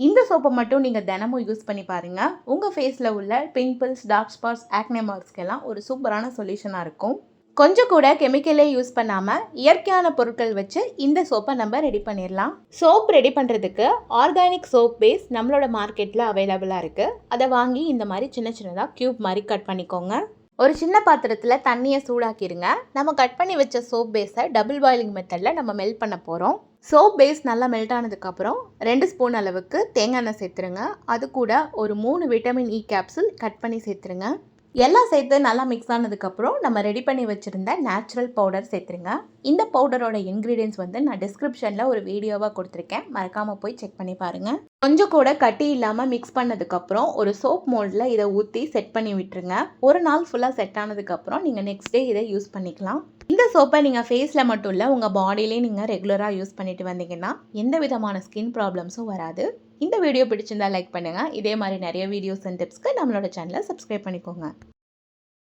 இந்த சோப்பை மட்டும் நீங்கள் தினமும் யூஸ் பண்ணி பாருங்கள். உங்கள் ஃபேஸில் உள்ள பிம்பிள்ஸ், டார்க் ஸ்பாட்ஸ், ஆக்னே மார்க்ஸ்க்கெல்லாம் ஒரு சூப்பரான சொல்யூஷனாக இருக்கும். கொஞ்சம் கூட கெமிக்கலே யூஸ் பண்ணாமல் இயற்கையான பொருட்கள் வச்சு இந்த சோப்பை நம்ம ரெடி பண்ணிடலாம். சோப் ரெடி பண்ணுறதுக்கு ஆர்கானிக் சோப் பேஸ் நம்மளோட மார்க்கெட்டில் அவைலபிளாக இருக்குது. அதை வாங்கி இந்த மாதிரி சின்ன சின்னதாக க்யூப் மாதிரி கட் பண்ணிக்கோங்க. ஒரு சின்ன பாத்திரத்தில் தண்ணியை சூடாக்கிடுங்க. நம்ம கட் பண்ணி வச்ச சோப் பேஸை டபுள் பாயிலிங் மெத்தடில் நம்ம மெல்ட் பண்ண போகிறோம். சோப் பேஸ் நல்லா மெல்ட் ஆனதுக்கப்புறம் 2 ஸ்பூன் அளவுக்கு தேங்காய் எண்ணெய் சேர்த்துருங்க. அது கூட ஒரு 3 விட்டமின் இ கேப்சூல் கட் பண்ணி சேர்த்துருங்க. எல்லாம் சேர்த்து நல்லா மிக்ஸ் ஆனதுக்கப்புறம் நம்ம ரெடி பண்ணி வச்சுருந்த நேச்சுரல் பவுடர் சேர்த்துருங்க. இந்த பவுடரோட இன்க்ரீடியன்ஸ் நான் டிஸ்கிரிப்ஷனில் ஒரு வீடியோவாக கொடுத்துருக்கேன். மறக்காமல் போய் செக் பண்ணி பாருங்கள். கொஞ்சம் கூட கட்டி இல்லாமல் மிக்ஸ் பண்ணதுக்கப்புறம் ஒரு சோப் மோல்டில் இதை ஊற்றி செட் பண்ணி விட்டுருங்க. ஒரு நாள் ஃபுல்லாக செட் ஆனதுக்கப்புறம் நீங்கள் நெக்ஸ்ட் டே இதை யூஸ் பண்ணிக்கலாம். இந்த சோப்பை நீங்கள் ஃபேஸில் மட்டும் இல்லை, உங்கள் பாடியிலே நீங்கள் ரெகுலராக யூஸ் பண்ணிட்டு வந்தீங்கன்னா எந்த விதமான ஸ்கின் ப்ராப்ளம்ஸும் வராது. இந்த வீடியோ பிடிச்சிருந்தா லைக் பண்ணுங்கள். இதே மாதிரி நிறைய வீடியோஸ் அண்ட் டிப்ஸ்க்கு நம்மளோட சேனலை சப்ஸ்கிரைப் பண்ணிக்கோங்க.